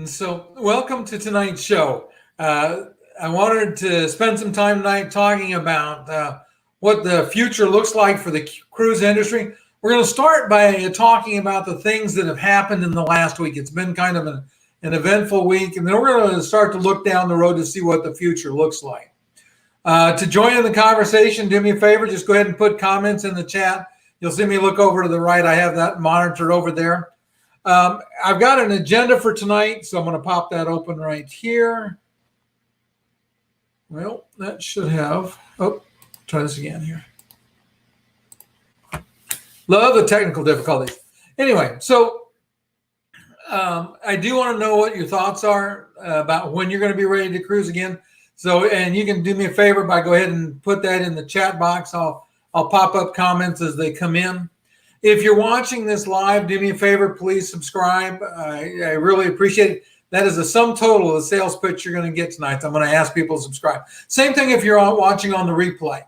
So, welcome to tonight's show. I wanted to spend some time tonight talking about what the future looks like for the cruise industry. We're going to start by talking about the things that have happened in the last week. It's been kind of an eventful week, and then we're going to start to look down the road to see what the future looks like. To join in the conversation, do me a favor, just go ahead and put comments in the chat. You'll see me look over to the right. I have that monitored over there. I've got an agenda for tonight, so I'm going to pop that open right here. Well, that should have, try this again here. Love the technical difficulties. Anyway, so I do want to know what your thoughts are about when you're going to be ready to cruise again. So, and you can do me a favor by go ahead and put that in the chat box. I'll pop up comments as they come in. If you're watching this live, do me a favor, please subscribe. I really appreciate it. That is the sum total of the sales pitch you're going to get tonight. So I'm going to ask people to subscribe. Same thing if you're watching on the replay.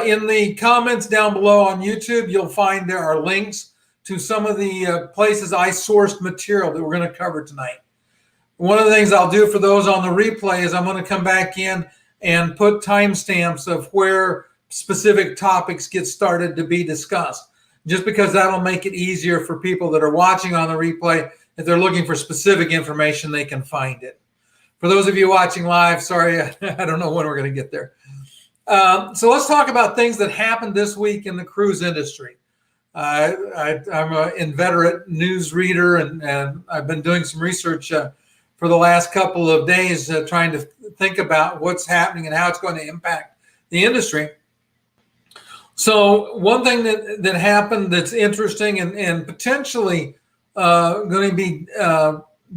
In the comments down below on YouTube, you'll find there are links to some of the places I sourced material that we're going to cover tonight. One of the things I'll do for those on the replay is I'm going to come back in and put timestamps of where specific topics get started to be discussed, just because that'll make it easier for people that are watching on the replay. If they're looking for specific information, they can find it. For those of you watching live, sorry, I don't know when we're going to get there. So let's talk about things that happened this week in the cruise industry. I'm an inveterate news reader, and I've been doing some research for the last couple of days, trying to think about what's happening and how it's going to impact the industry. So one thing that happened that's interesting and potentially going to be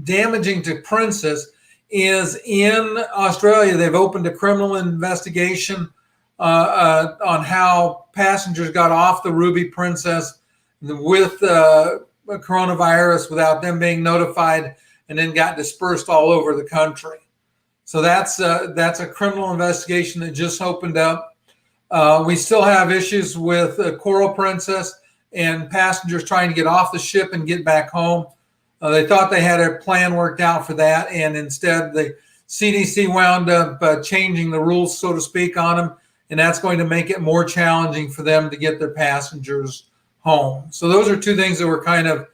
damaging to Princess is in Australia, they've opened a criminal investigation on how passengers got off the Ruby Princess with coronavirus without them being notified, and then got dispersed all over the country. So that's a criminal investigation that just opened up. We still have issues with Coral Princess and passengers trying to get off the ship and get back home. They thought they had a plan worked out for that, and instead the CDC wound up changing the rules, so to speak, on them, and that's going to make it more challenging for them to get their passengers home. So those are two things that were kind of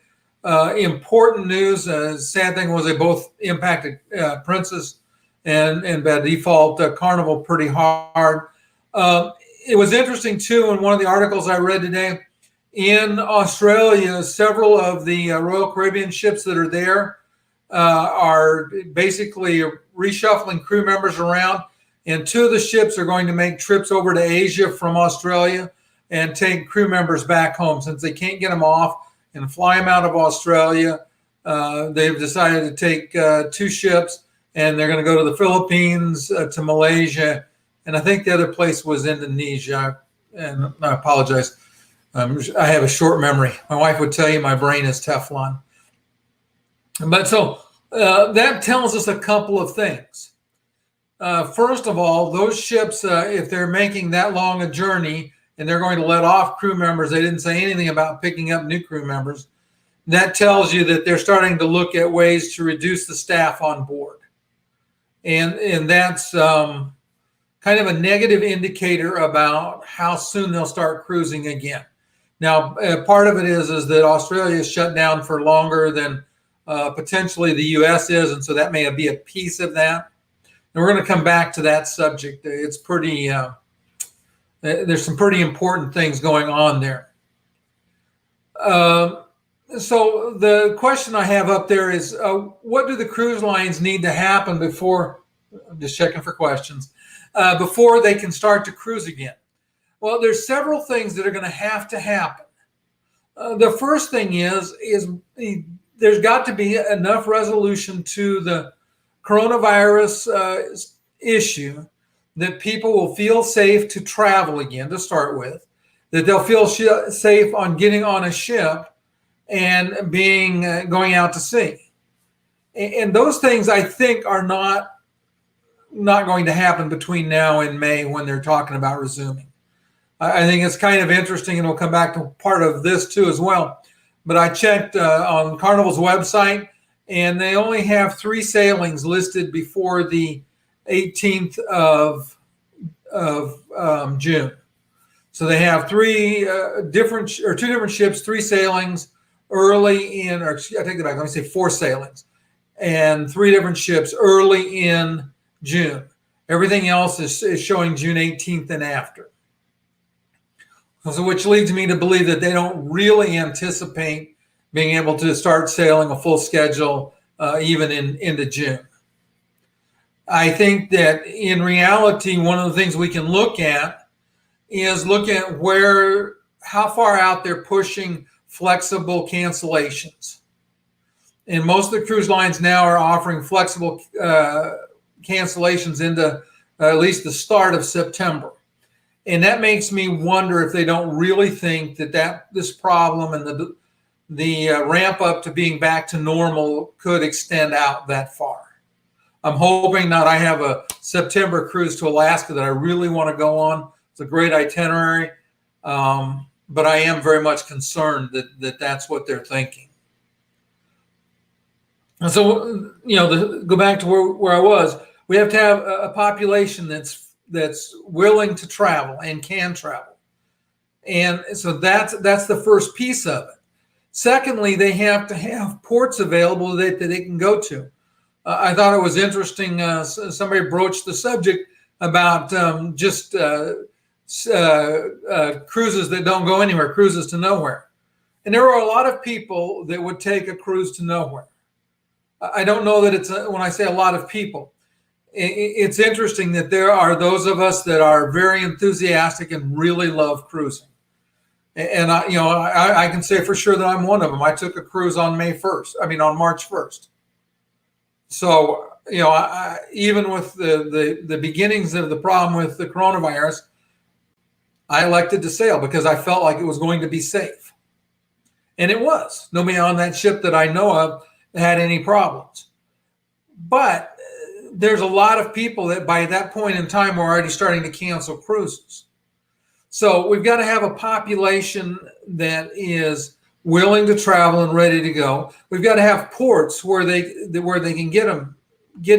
important news. Sad thing was they both impacted Princess and by default Carnival pretty hard. It was interesting too, in one of the articles I read today, in Australia, several of the Royal Caribbean ships that are there are basically reshuffling crew members around, and two of the ships are going to make trips over to Asia from Australia and take crew members back home. Since they can't get them off and fly them out of Australia, they've decided to take two ships, and they're going to go to the Philippines, to Malaysia, and I think the other place was Indonesia. And I apologize. I have a short memory. My wife would tell you my brain is Teflon. But so that tells us a couple of things. First of all, those ships, if they're making that long a journey and they're going to let off crew members, they didn't say anything about picking up new crew members. That tells you that they're starting to look at ways to reduce the staff on board. And that's kind of a negative indicator about how soon they'll start cruising again. Now, part of it is that Australia is shut down for longer than potentially the U.S. is, and so that may be a piece of that. And we're going to come back to that subject. It's pretty, there's some pretty important things going on there. So the question I have up there is, what do the cruise lines need to happen before, I'm just checking for questions, before they can start to cruise again? Well, there's several things that are going to happen. The first thing is there's got to be enough resolution to the coronavirus issue that people will feel safe to travel again, to start with, that they'll feel safe on getting on a ship and going out to sea. And those things, I think, are not going to happen between now and May when they're talking about resuming. I think it's kind of interesting, and we'll come back to part of this too as well. But I checked on Carnival's website, and they only have 3 sailings listed before the 18th of June. So they have 2 different ships, 3 sailings early in, or I take that back, let me say 4 sailings, and 3 different ships early in June. Everything else is showing June 18th and after. So which leads me to believe that they don't really anticipate being able to start sailing a full schedule even into June. I think that in reality, one of the things we can look at is how far out they're pushing flexible cancellations. And most of the cruise lines now are offering flexible cancellations into at least the start of September. And that makes me wonder if they don't really think that this problem and the ramp up to being back to normal could extend out that far. I'm hoping not. I have a September cruise to Alaska that I really want to go on. It's a great itinerary, but I am very much concerned that that's what they're thinking. And so, go back to where I was. We have to have a population that's willing to travel and can travel, and so that's the first piece of it. Secondly, they have to have ports available that they can go to. I thought it was interesting. Somebody broached the subject about cruises that don't go anywhere, cruises to nowhere. And there are a lot of people that would take a cruise to nowhere. I don't know that when I say a lot of people, it's interesting that there are those of us that are very enthusiastic and really love cruising. And I can say for sure that I'm one of them. I took a cruise on March 1st. So, even with the beginnings of the problem with the coronavirus, I elected to sail because I felt like it was going to be safe. And it was. Nobody on that ship that I know of had any problems. But there's a lot of people that by that point in time were already starting to cancel cruises. So we've got to have a population that is willing to travel and ready to go. We've got to have ports where they can get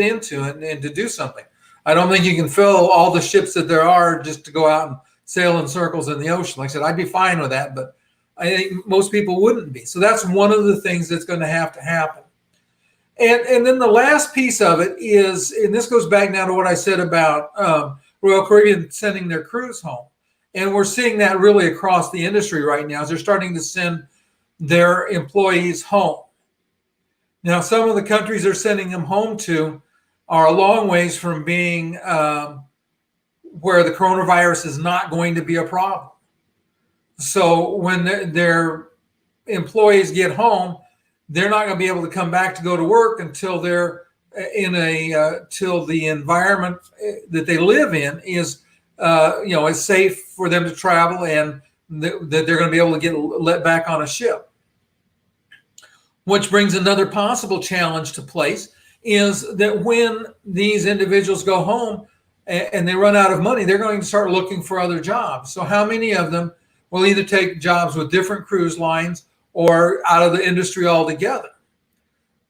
into and to do something. I don't think you can fill all the ships that there are just to go out and sail in circles in the ocean. Like I said, I'd be fine with that, but I think most people wouldn't be. So that's one of the things that's going to happen. And then the last piece of it is, and this goes back now to what I said about Royal Caribbean sending their crews home. And we're seeing that really across the industry right now as they're starting to send their employees home. Now, some of the countries they're sending them home to are a long ways from being where the coronavirus is not going to be a problem. So when their employees get home, they're not going to be able to come back to go to work until they're till the environment that they live in is safe for them to travel and that they're going to be able to get let back on a ship. Which brings another possible challenge to place is that when these individuals go home and they run out of money, they're going to start looking for other jobs. So how many of them will either take jobs with different cruise lines or out of the industry altogether?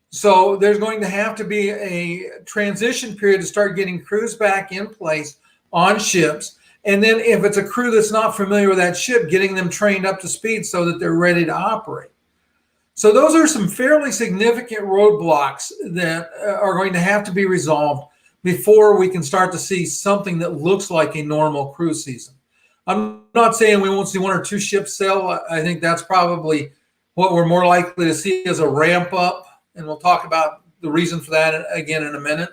So there's going to have to be a transition period to start getting crews back in place on ships. And then if it's a crew that's not familiar with that ship, getting them trained up to speed so that they're ready to operate. So those are some fairly significant roadblocks that are going to have to be resolved before we can start to see something that looks like a normal cruise season. I'm not saying we won't see 1 or 2 ships sail. I think that's probably what we're more likely to see as a ramp up. And we'll talk about the reason for that again in a minute.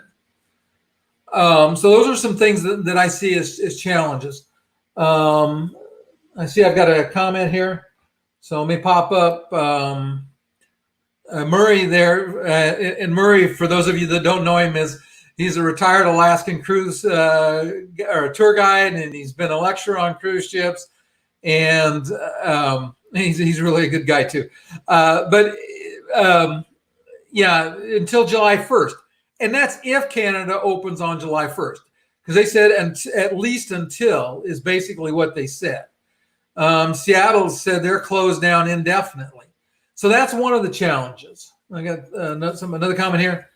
So those are some things that I see as challenges. I see I've got a comment here. So let me pop up Murray there. And Murray, for those of you that don't know him, he's a retired Alaskan cruise or tour guide, and he's been a lecturer on cruise ships. And he's really a good guy too. Until July 1st. And that's if Canada opens on July 1st. Because they said at least until is basically what they said. Seattle said they're closed down indefinitely. So that's one of the challenges. I got another comment here.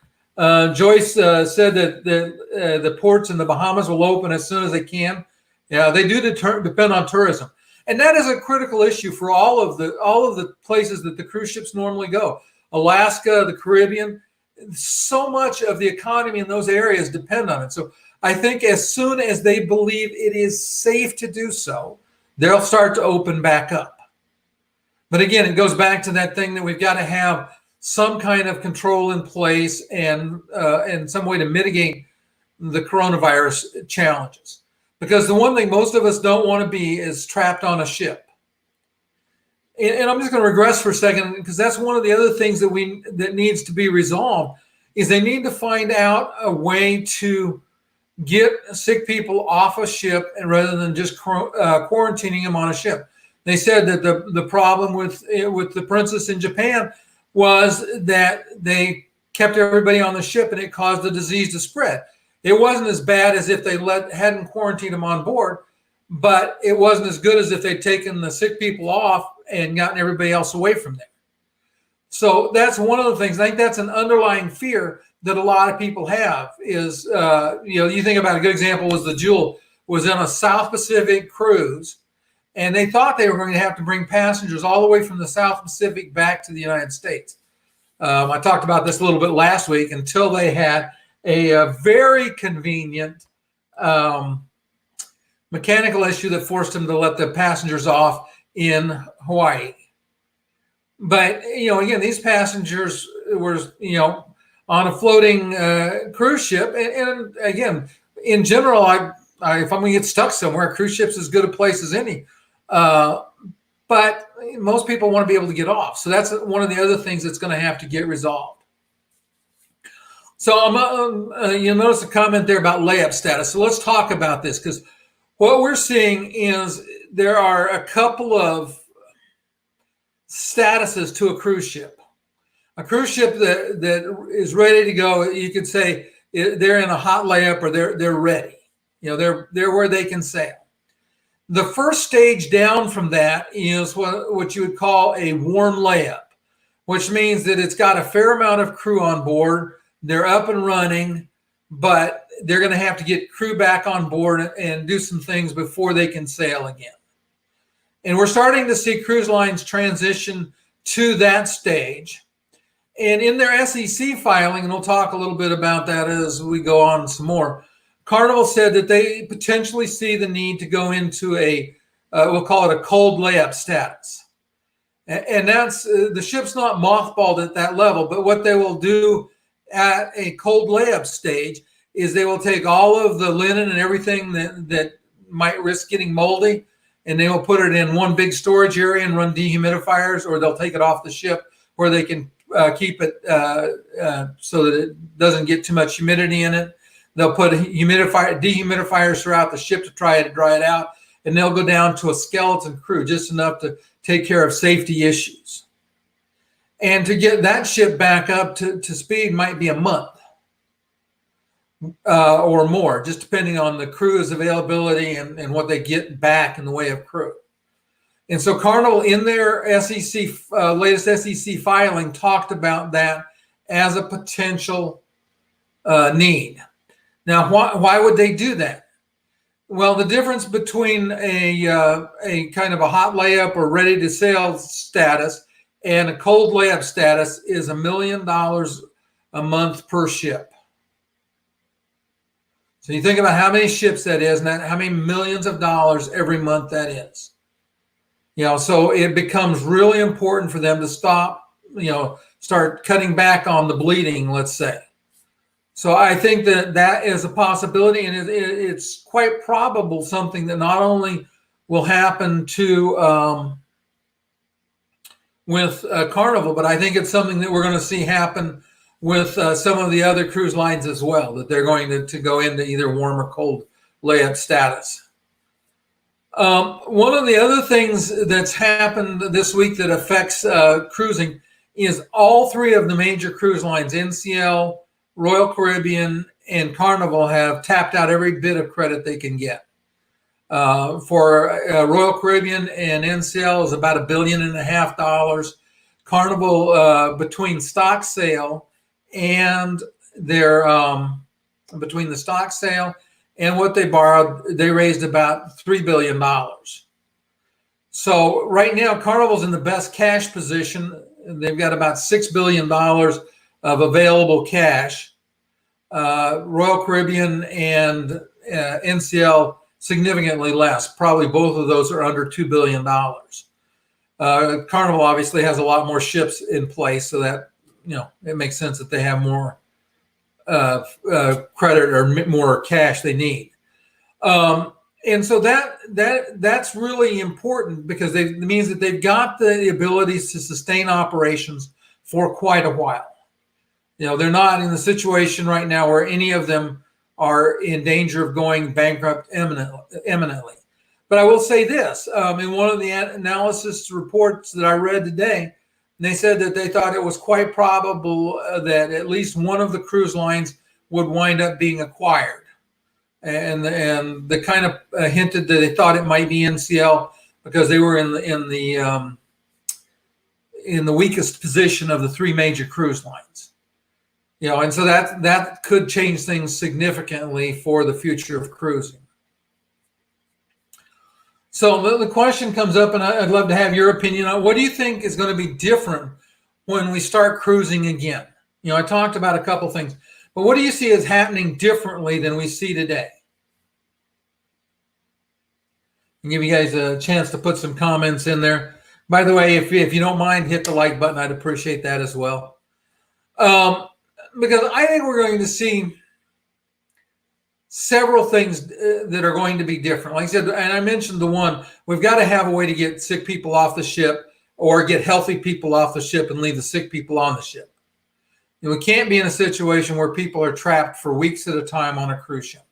Joyce said that the ports in the Bahamas will open as soon as they can. Yeah, they do depend on tourism, and that is a critical issue for all of the places that the cruise ships normally go. Alaska, the Caribbean, so much of the economy in those areas depend on it. So I think as soon as they believe it is safe to do so, they'll start to open back up. But again, it goes back to that thing that we've got to have some kind of control in place and some way to mitigate the coronavirus challenges. Because the one thing most of us don't want to be is trapped on a ship. And I'm just going to regress for a second, because that's one of the other things that needs to be resolved, is they need to find out a way to get sick people off a ship, and rather than just quarantining them on a ship. They said that the problem with the Princess in Japan was that they kept everybody on the ship and it caused the disease to spread. It wasn't as bad as if they hadn't quarantined them on board, but it wasn't as good as if they'd taken the sick people off and gotten everybody else away from there. So that's one of the things. I think that's an underlying fear that a lot of people have is, you think about a good example was the Jewel was in a South Pacific cruise, and they thought they were going to have to bring passengers all the way from the South Pacific back to the United States. I talked about this a little bit last week, until they had a very convenient mechanical issue that forced them to let the passengers off in Hawaii. But, again, these passengers were, on a floating cruise ship. And again, in general, if I'm going to get stuck somewhere, a cruise ship's as good a place as any. But most people want to be able to get off. So that's one of the other things that's going to have to get resolved. So you'll notice a comment there about layup status. So let's talk about this, because what we're seeing is there are a couple of statuses to a cruise ship. A cruise ship that is ready to go, you could say they're in a hot layup, or they're ready. They're where they can sail. The first stage down from that is what you would call a warm layup, which means that it's got a fair amount of crew on board. They're up and running, but they're going to have to get crew back on board and do some things before they can sail again. And we're starting to see cruise lines transition to that stage. And in their SEC filing, and we'll talk a little bit about that as we go on some more, Carnival said that they potentially see the need to go into we'll call it a cold layup status. And that's, the ship's not mothballed at that level, but what they will do at a cold layup stage is they will take all of the linen and everything that might risk getting moldy, and they will put it in one big storage area and run dehumidifiers, or they'll take it off the ship where they can keep it so that it doesn't get too much humidity in it. They'll put dehumidifiers throughout the ship to try to dry it out, and they'll go down to a skeleton crew, just enough to take care of safety issues. And to get that ship back up to speed might be a month or more, just depending on the crew's availability and what they get back in the way of crew. And so Carnival, in their latest SEC filing, talked about that as a potential need. Now, why would they do that? Well, the difference between a kind of a hot layup or ready to sail status and a cold layup status is $1 million a month per ship. So you think about how many ships that is, and how many millions of dollars every month that is. So it becomes really important for them to stop, start cutting back on the bleeding, let's say. So I think that is a possibility, and it's quite probable something that not only will happen to with Carnival, but I think it's something that we're going to see happen with some of the other cruise lines as well, that they're going to go into either warm or cold layup status. One of the other things that's happened this week that affects cruising is all three of the major cruise lines, NCL, Royal Caribbean, and Carnival, have tapped out every bit of credit they can get. For Royal Caribbean and NCL is about $1.5 billion. Carnival, between stock sale and their between the stock sale and what they borrowed, they raised about $3 billion. So right now, Carnival's in the best cash position. They've got about $6 billion of available cash. Royal Caribbean and NCL significantly less. Probably both of those are under $2 billion. Carnival obviously has a lot more ships in place, so that it makes sense that they have more credit or more cash they need. And so that's really important because it means that they've got the abilities to sustain operations for quite a while. They're not in the situation right now where any of them are in danger of going bankrupt imminently. But I will say this, in one of the analysis reports that I read today, they said that they thought it was quite probable that at least one of the cruise lines would wind up being acquired. And they kind of hinted that they thought it might be NCL because they were in the weakest position of the three major cruise lines. And so that could change things significantly for the future of cruising. So the question comes up, and I'd love to have your opinion on what do you think is going to be different when we start cruising again? I talked about a couple things. But what do you see as happening differently than we see today? I'll give you guys a chance to put some comments in there. By the way, if you don't mind, hit the like button. I'd appreciate that as well. Because I think we're going to see several things that are going to be different. Like I said, and I mentioned the one, we've got to have a way to get sick people off the ship or get healthy people off the ship and leave the sick people on the ship. We can't be in a situation where people are trapped for weeks at a time on a cruise ship.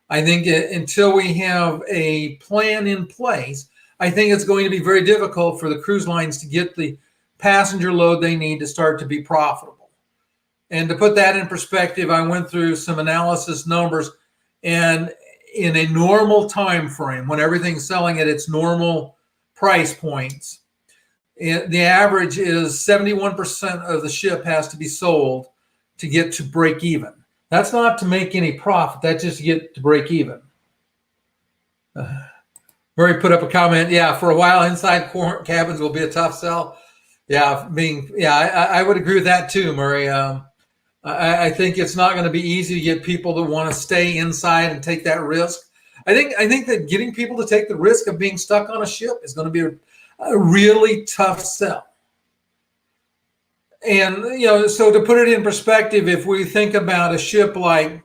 I think until we have a plan in place, I think it's going to be very difficult for the cruise lines to get the passenger load they need to start to be profitable. And to put that in perspective, I went through some analysis numbers, and in a normal time frame, when everything's selling at its normal price points, the average is 71% of the ship has to be sold to get to break even. That's not to make any profit. That's just to get to break even. Murray put up a comment. Yeah, for a while, inside cabins will be a tough sell. I would agree with that too, Murray. I think it's not going to be easy to get people to want to stay inside and take that risk. I think that getting people to take the risk of being stuck on a ship is going to be a really tough sell. And, so to put it in perspective, if we think about a ship like,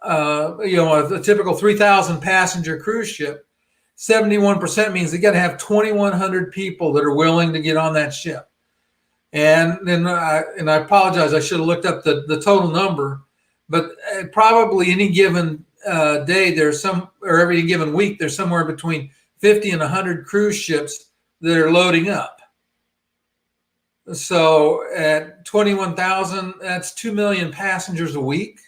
a typical 3,000 passenger cruise ship, 71% means they got to have 2,100 people that are willing to get on that ship. And then, I apologize, I should have looked up the total number, but probably any given day, or every given week, there's somewhere between 50 and 100 cruise ships that are loading up. So at 21,000, that's 2 million passengers a week.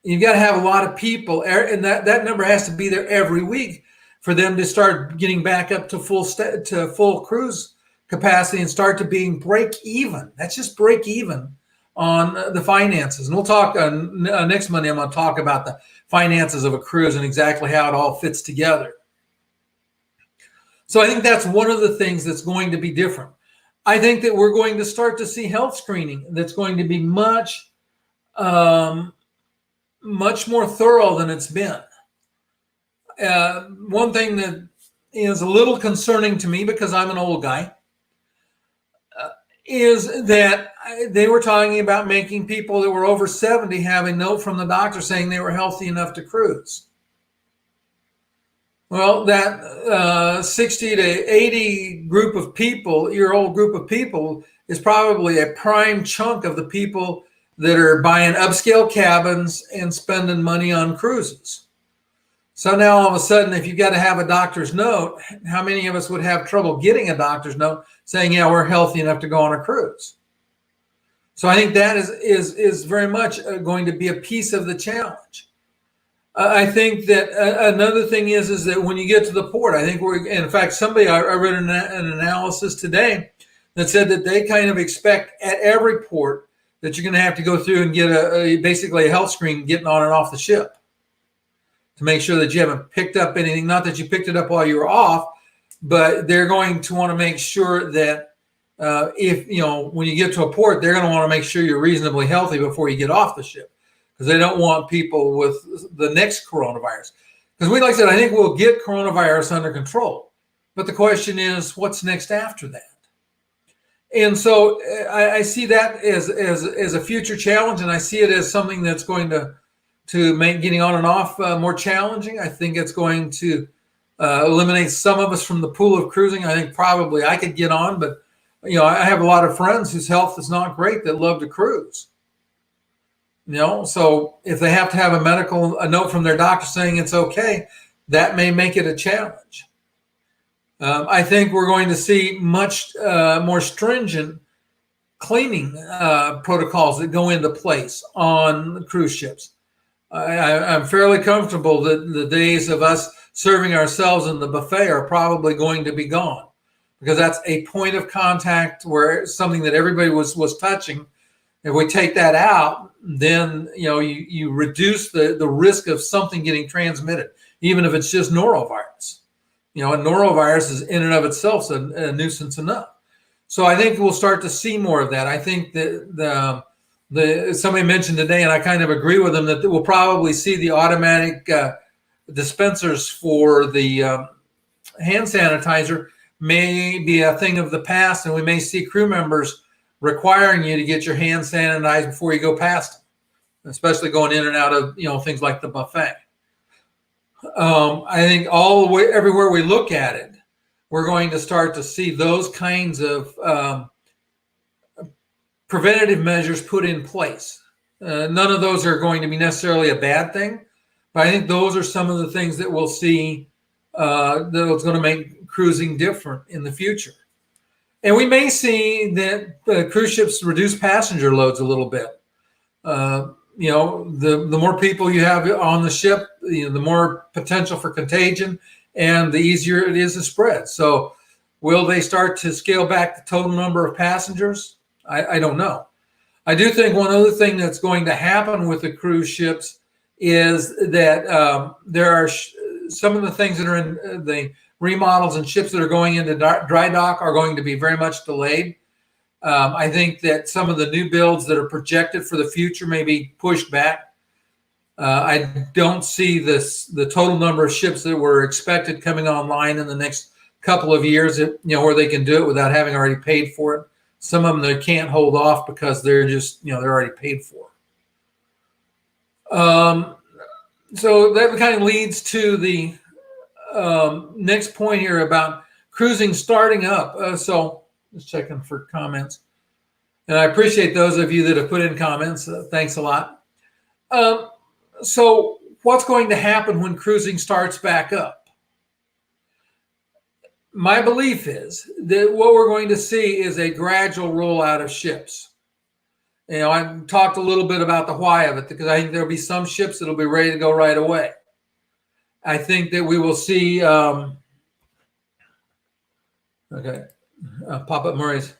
You've got to have a lot of people, and that number has to be there every week for them to start getting back up to full cruise capacity and start to being break even. That's just break even on the finances. And we'll talk next Monday. I'm going to talk about the finances of a cruise and exactly how it all fits together. So I think that's one of the things that's going to be different. I think that we're going to start to see health screening that's going to be much more thorough than it's been. One thing that is a little concerning to me, because I'm an old guy, is that they were talking about making people that were over 70 have a note from the doctor saying they were healthy enough to cruise. Well, that 60 to 80 year-old group of people is probably a prime chunk of the people that are buying upscale cabins and spending money on cruises. So now all of a sudden, if you've got to have a doctor's note, how many of us would have trouble getting a doctor's note saying, yeah, we're healthy enough to go on a cruise? So I think that is very much going to be a piece of the challenge. I think that another thing is that when you get to the port, I think in fact, I read an analysis today that said that they kind of expect at every port that you're going to have to go through and get basically a health screen getting on and off the ship to make sure that you haven't picked up anything. Not that you picked it up while you were off, but they're going to want to make sure that if, when you get to a port, they're going to want to make sure you're reasonably healthy before you get off the ship, because they don't want people with the next coronavirus. Because like I said, I think we'll get coronavirus under control. But the question is, what's next after that? And so I see that as a future challenge, and I see it as something that's going to make getting on and off more challenging. I think it's going to eliminate some of us from the pool of cruising. I think probably I could get on, but I have a lot of friends whose health is not great that love to cruise. So if they have to have a note from their doctor saying it's okay, that may make it a challenge. I think we're going to see much more stringent cleaning protocols that go into place on cruise ships. I'm fairly comfortable that the days of us serving ourselves in the buffet are probably going to be gone, because that's a point of contact where something that everybody was touching. If we take that out, then you reduce the risk of something getting transmitted, even if it's just norovirus. A norovirus is in and of itself a nuisance enough. So I think we'll start to see more of that. I think that somebody mentioned today, and I kind of agree with them, that we'll probably see the automatic dispensers for the hand sanitizer may be a thing of the past, and we may see crew members requiring you to get your hands sanitized before you go past them, especially going in and out of things like the buffet. I think everywhere we look at it, we're going to start to see those kinds of preventative measures put in place. None of those are going to be necessarily a bad thing, but I think those are some of the things that we'll see that's going to make cruising different in the future. And we may see that cruise ships reduce passenger loads a little bit. The more people you have on the ship, the more potential for contagion, and the easier it is to spread. So will they start to scale back the total number of passengers? I don't know. I do think one other thing that's going to happen with the cruise ships is that there are some of the things that are in the remodels and ships that are going into dry dock are going to be very much delayed. I think that some of the new builds that are projected for the future may be pushed back. I don't see the total number of ships that were expected coming online in the next couple of years, where they can do it without having already paid for it. Some of them they can't hold off because they're just, they're already paid for. So that kind of leads to the next point here about cruising starting up. So just checking for comments. And I appreciate those of you that have put in comments. Thanks a lot. So what's going to happen when cruising starts back up? My belief is that what we're going to see is a gradual rollout of ships. I talked a little bit about the why of it, because I think there'll be some ships that'll be ready to go right away. I think that we will see, Pop-Up Murray's,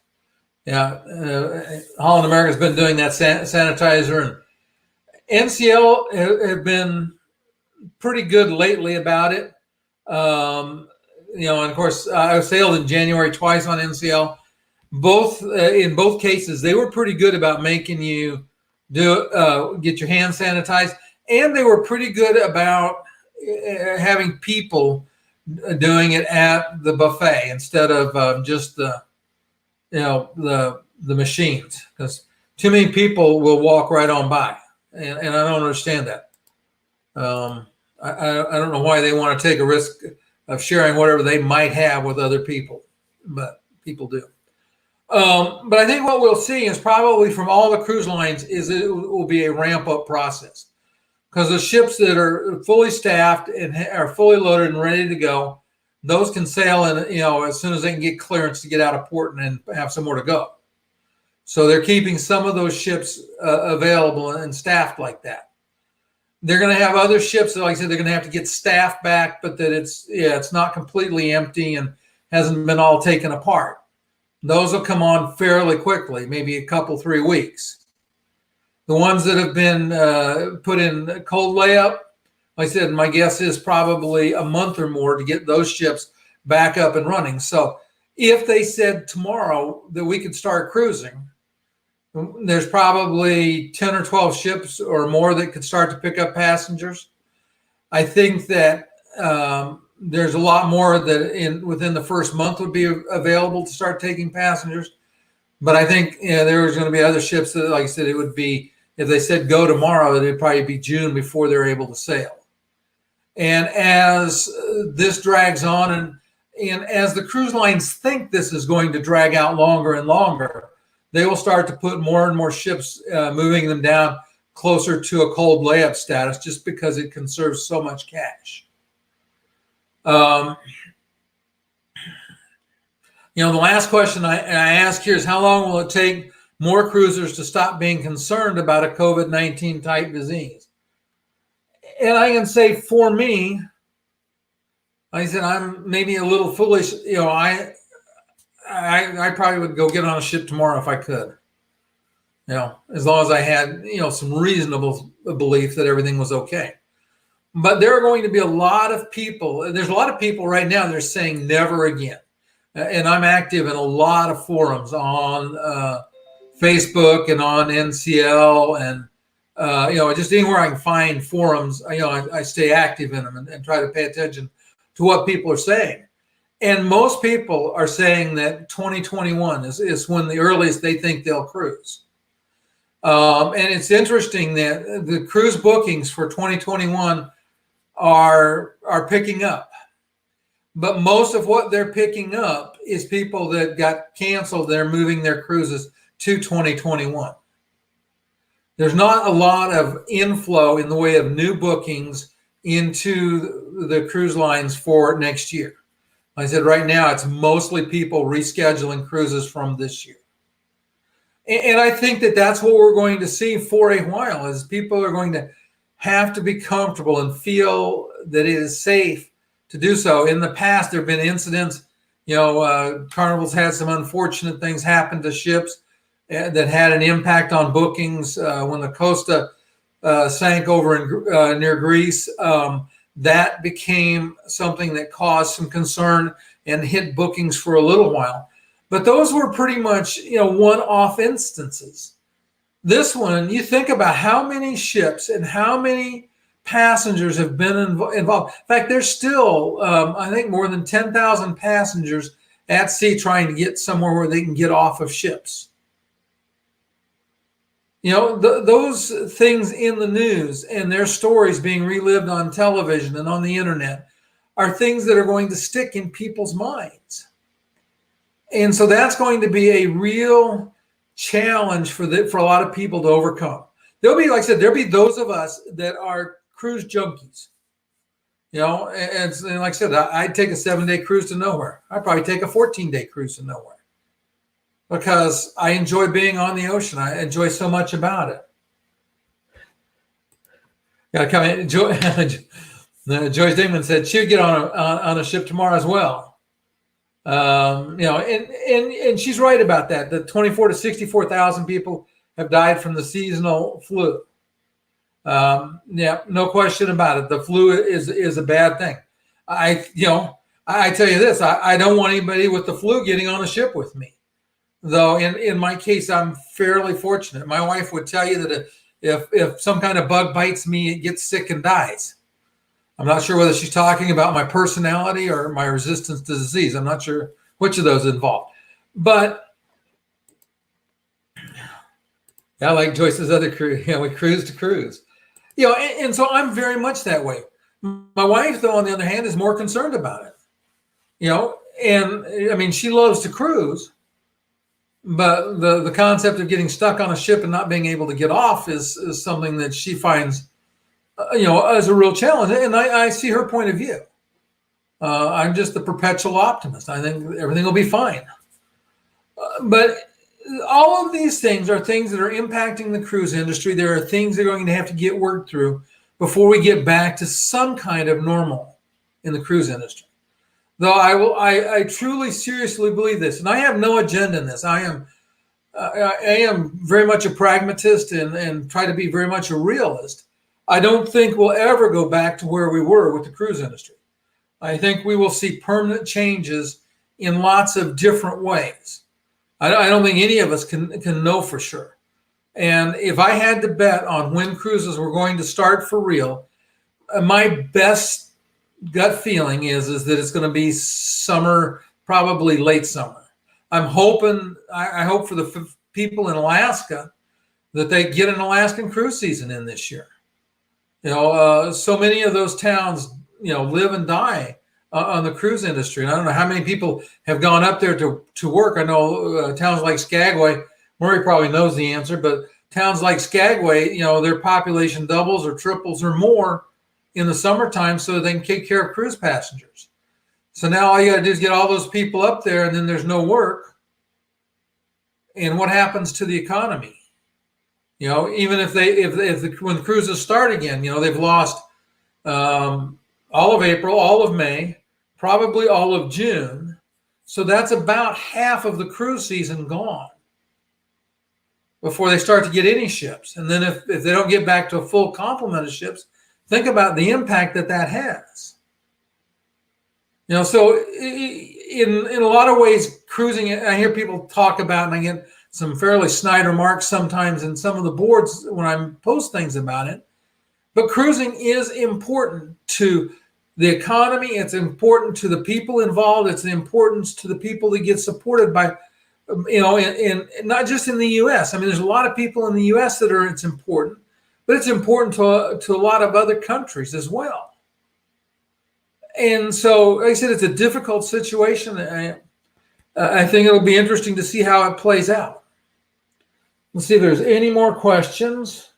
Holland America's been doing that sanitizer, and NCL have been pretty good lately about it. And of course, I sailed in January twice on NCL. In both cases, they were pretty good about making you get your hands sanitized, and they were pretty good about having people doing it at the buffet instead of just the machines, because too many people will walk right on by, and I don't understand that. I don't know why they want to take a risk of sharing whatever they might have with other people, but people do. But I think what we'll see is probably from all the cruise lines is it will be a ramp up process, because the ships that are fully staffed and are fully loaded and ready to go, those can sail in, as soon as they can get clearance to get out of port and have somewhere to go. So they're keeping some of those ships available and staffed like that. They're going to have other ships that, like I said, they're going to have to get staff back, but that it's not completely empty and hasn't been all taken apart. Those will come on fairly quickly, maybe a couple, 3 weeks. The ones that have been put in cold layup, like I said, my guess is probably a month or more to get those ships back up and running. So if they said tomorrow that we could start cruising, there's probably 10 or 12 ships or more that could start to pick up passengers. I think that there's a lot more that within the first month would be available to start taking passengers. But I think there was going to be other ships that, like I said, it would be, if they said go tomorrow, it'd probably be June before they're able to sail. And as this drags on and as the cruise lines think this is going to drag out longer and longer, they will start to put more and more ships, moving them down closer to a cold layup status, just because it conserves so much cash. The last question I ask here is, how long will it take more cruisers to stop being concerned about a COVID-19 type disease? And I can say, for me, like I said, I'm maybe a little foolish. I probably would go get on a ship tomorrow if I could. As long as I had, some reasonable belief that everything was okay. But there are going to be a lot of people. There's a lot of people right now that are saying never again. And I'm active in a lot of forums on Facebook and on NCL and just anywhere I can find forums. I stay active in them and try to pay attention to what people are saying. And most people are saying that 2021 is when the earliest they think they'll cruise. And it's interesting that the cruise bookings for 2021 are picking up. But most of what they're picking up is people that got canceled. They're moving their cruises to 2021. There's not a lot of inflow in the way of new bookings into the cruise lines for next year. Like I said, right now, it's mostly people rescheduling cruises from this year. And I think that that's what we're going to see for a while, is people are going to have to be comfortable and feel that it is safe to do so. In the past, there have been incidents, Carnival's had some unfortunate things happen to ships that had an impact on bookings. When the Costa sank over near Greece, that became something that caused some concern and hit bookings for a little while. But those were pretty much, one-off instances. This one, you think about how many ships and how many passengers have been involved. In fact, there's still, I think, more than 10,000 passengers at sea trying to get somewhere where they can get off of ships. Those things in the news and their stories being relived on television and on the internet are things that are going to stick in people's minds. And so that's going to be a real challenge for a lot of people to overcome. There'll be, like I said, there'll be those of us that are cruise junkies. And like I said, I'd take a 7-day cruise to nowhere. I'd probably take a 14-day cruise to nowhere, because I enjoy being on the ocean. I enjoy so much about it. Gotta come in. Joyce Dingman said she'd get on a ship tomorrow as well. And she's right about that. The 24 to 64,000 people have died from the seasonal flu. No question about it. The flu is a bad thing. I tell you this, I don't want anybody with the flu getting on a ship with me. Though in my case, I'm fairly fortunate. My wife would tell you that if some kind of bug bites me, it gets sick and dies. I'm not sure whether she's talking about my personality or my resistance to disease. I'm not sure which of those involved. But I like Joyce's other cruise. We cruise to cruise. And so I'm very much that way. My wife, though, on the other hand, is more concerned about it. And I mean, she loves to cruise. But the concept of getting stuck on a ship and not being able to get off is something that she finds, as a real challenge. And I see her point of view. I'm just the perpetual optimist. I think everything will be fine. But all of these things are things that are impacting the cruise industry. There are things that are going to have to get worked through before we get back to some kind of normal in the cruise industry. Though I truly, seriously believe this, and I have no agenda in this. I am very much a pragmatist and try to be very much a realist. I don't think we'll ever go back to where we were with the cruise industry. I think we will see permanent changes in lots of different ways. I don't think any of us can know for sure. And if I had to bet on when cruises were going to start for real, my best gut feeling is that it's going to be summer, probably late summer. I'm hoping, I hope for the people in Alaska that they get an Alaskan cruise season in this year. So many of those towns, live and die on the cruise industry. And I don't know how many people have gone up there to work. I know towns like Skagway, Murray probably knows the answer, but towns like Skagway, their population doubles or triples or more in the summertime so they can take care of cruise passengers. So now all you got to do is get all those people up there, and then there's no work. And what happens to the economy? Even when cruises start again, they've lost all of April, all of May, probably all of June. So that's about half of the cruise season gone before they start to get any ships. And then if they don't get back to a full complement of ships, think about the impact that has. So in a lot of ways, cruising, I hear people talk about, and I get some fairly snide remarks sometimes in some of the boards when I post things about it. But cruising is important to the economy. It's important to the people involved. It's the importance to the people that get supported by, in not just in the U.S. I mean, there's a lot of people in the U.S. that it's important, but it's important to a lot of other countries as well. And so, like I said, it's a difficult situation. I think it'll be interesting to see how it plays out. Let's see if there's any more questions.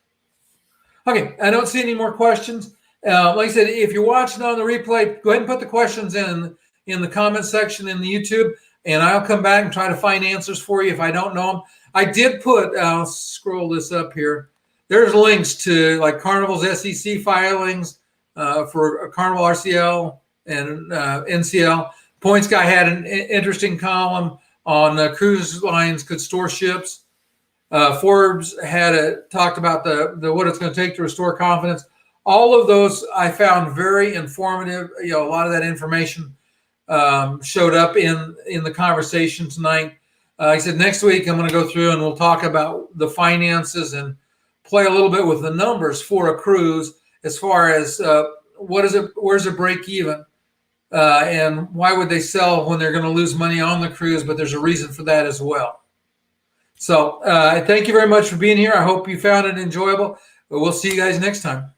Okay, I don't see any more questions. Like I said, if you're watching on the replay, go ahead and put the questions in the comment section in the YouTube, and I'll come back and try to find answers for you if I don't know them. I did put, I'll scroll this up here. There's links to like Carnival's SEC filings for Carnival RCL and NCL. Points Guy had an interesting column on cruise lines could store ships. Forbes had talked about the what it's going to take to restore confidence. All of those I found very informative. A lot of that information showed up in the conversation tonight. I said next week I'm going to go through and we'll talk about the finances and play a little bit with the numbers for a cruise as far as where's the break even and why would they sell when they're going to lose money on the cruise, but there's a reason for that as well. So thank you very much for being here. I hope you found it enjoyable. We'll see you guys next time.